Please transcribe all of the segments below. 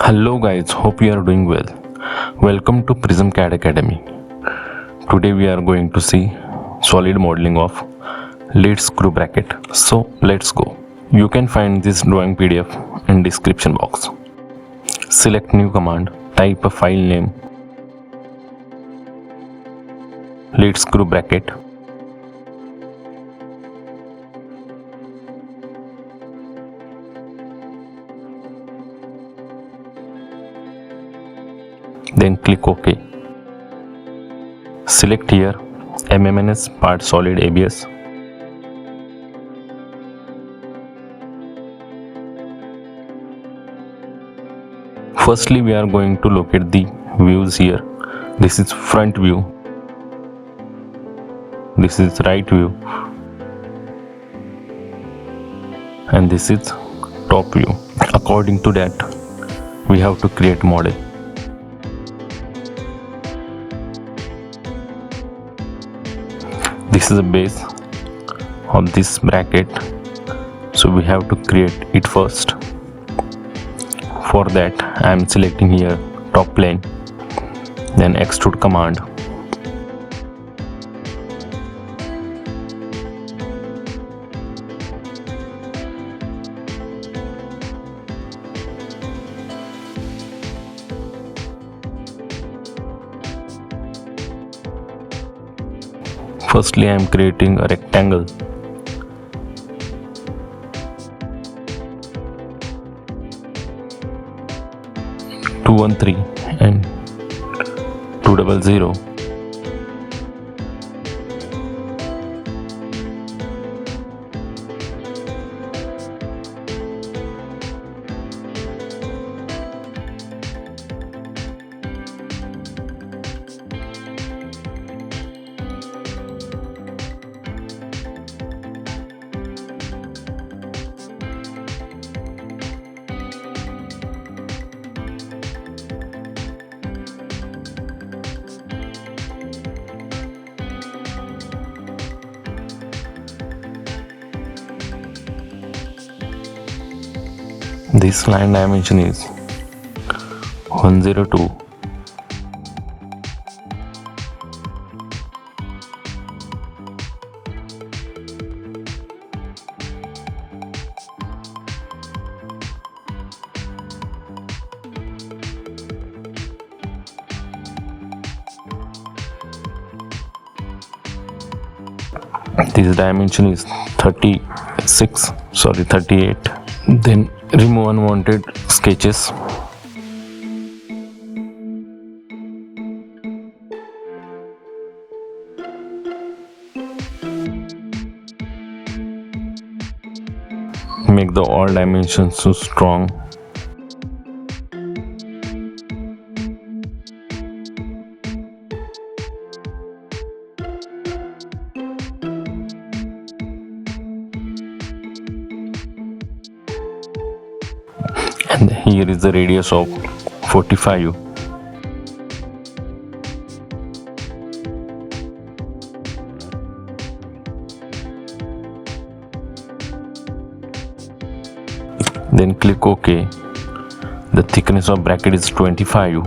Hello guys, hope you are doing well. Welcome to Prism CAD Academy. Today we are going to see solid modeling of lead screw bracket. So let's go. You can find this drawing PDF in description box. Select new command, type a file name, lead screw bracket. Then click OK. Select here MMNS part solid ABS. Firstly, we are going to locate the views here. This is front view. This is right view. And this is top view. According to that, we have to create model. This is the base of this bracket, so we have to create it first. For that, I am selecting here top plane, then extrude command. Firstly, I am creating a rectangle. Two 1 3 and 2 0 0. This line dimension is 102. This dimension is 38. Then remove unwanted sketches. Make the all dimensions so strong. And here is the radius of 45. Then click OK. The thickness of bracket is 25.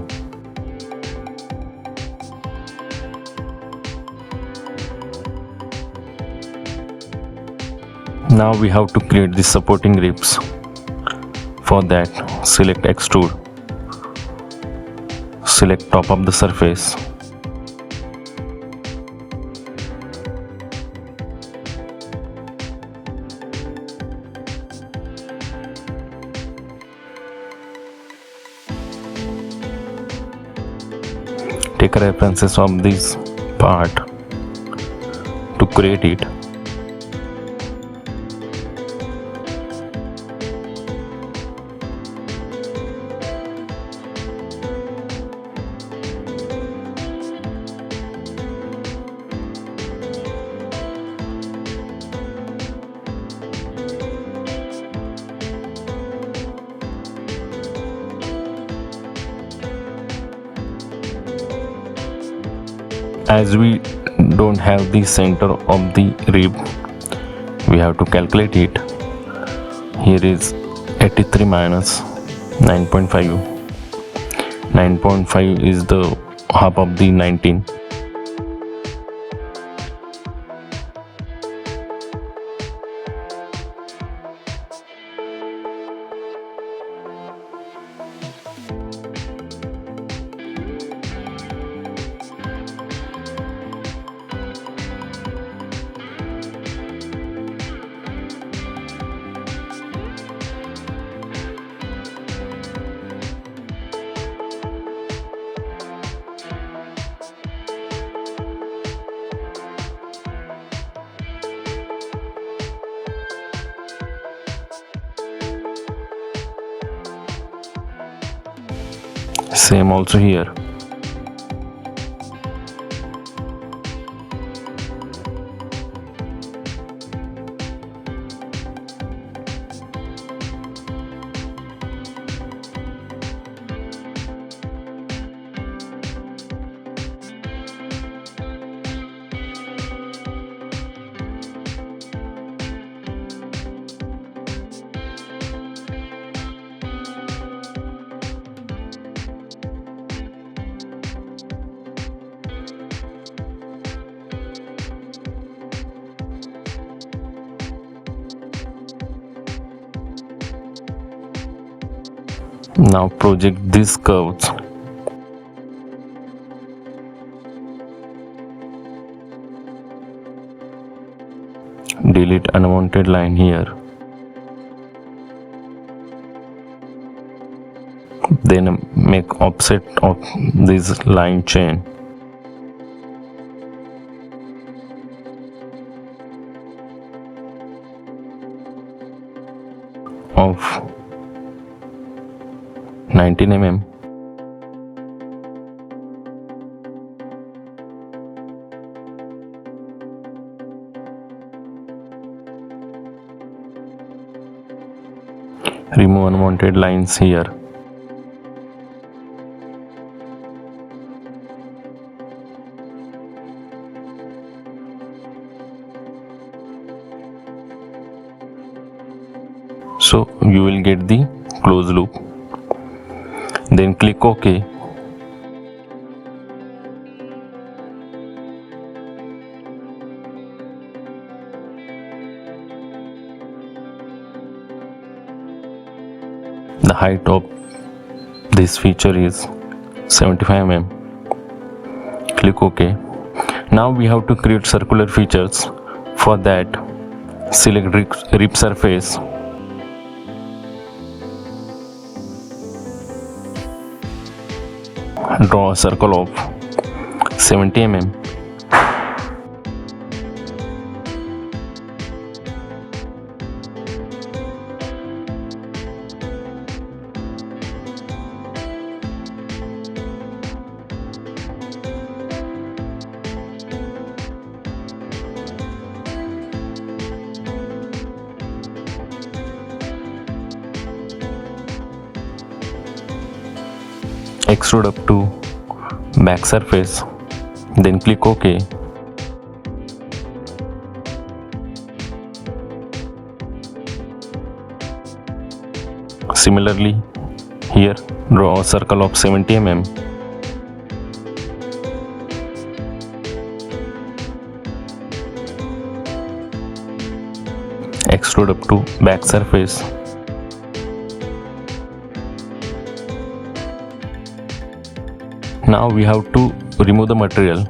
Now we have to create the supporting ribs. For that, select extrude, select top of the surface, take references of this part to create it. As we don't have the center of the rib, we have to calculate it. Here is 83 minus 9.5. 9.5 is the half of the 19. Same also here. Now project these curves. Delete unwanted line here. Then make offset of this line chain. Of 19 mm. Remove unwanted lines here. So you will get the closed loop. Then click OK. The height of this feature is 75 mm. Click OK. Now we have to create circular features. For that, select rip surface. Draw a circle of 70 mm. Extrude up to back surface, then click OK. Similarly, here draw a circle of 70 mm. Extrude up to back surface. Now we have to remove the material.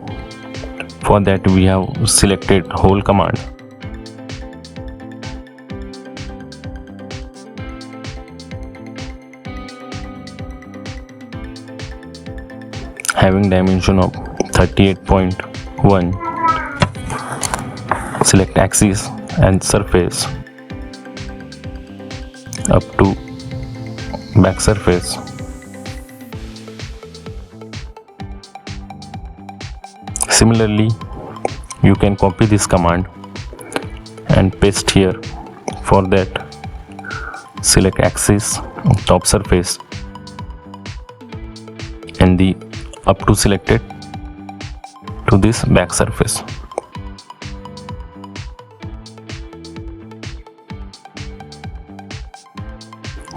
For that we have selected hole command. Having dimension of 38.1, select axis and surface up to back surface. Similarly, you can copy this command and paste here. For that, select axis, top surface, and the up to selected to this back surface.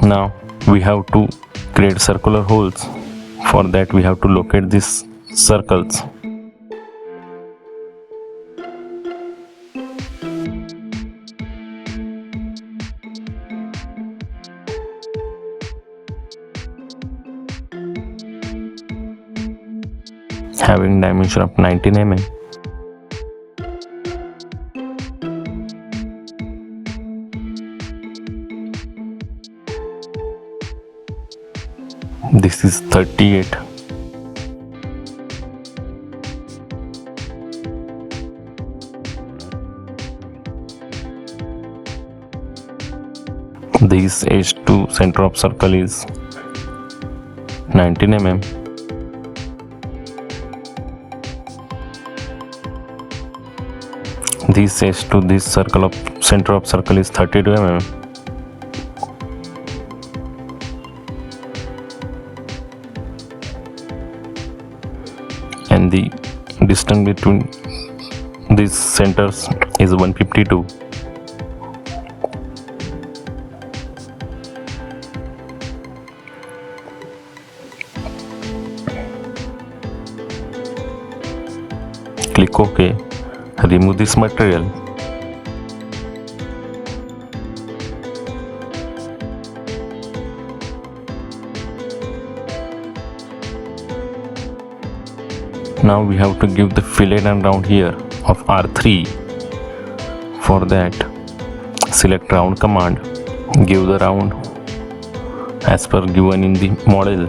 Now we have to create circular holes. For that we have to locate these circles. Having dimension of 19 mm. This is 38. This edge to center of circle is 19 mm. This edge to this circle of center of circle is 32 mm. And the distance between these centers is 152. Click OK. Remove this material. Now we have to give the fillet and round here of R3. For that, select round command, give the round as per given in the model.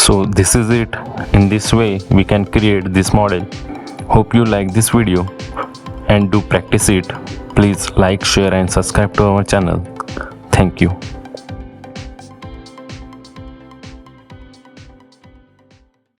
So this is it. In this way we can create this model. Hope you like this video and do practice it. Please like, share and subscribe to our channel. Thank you.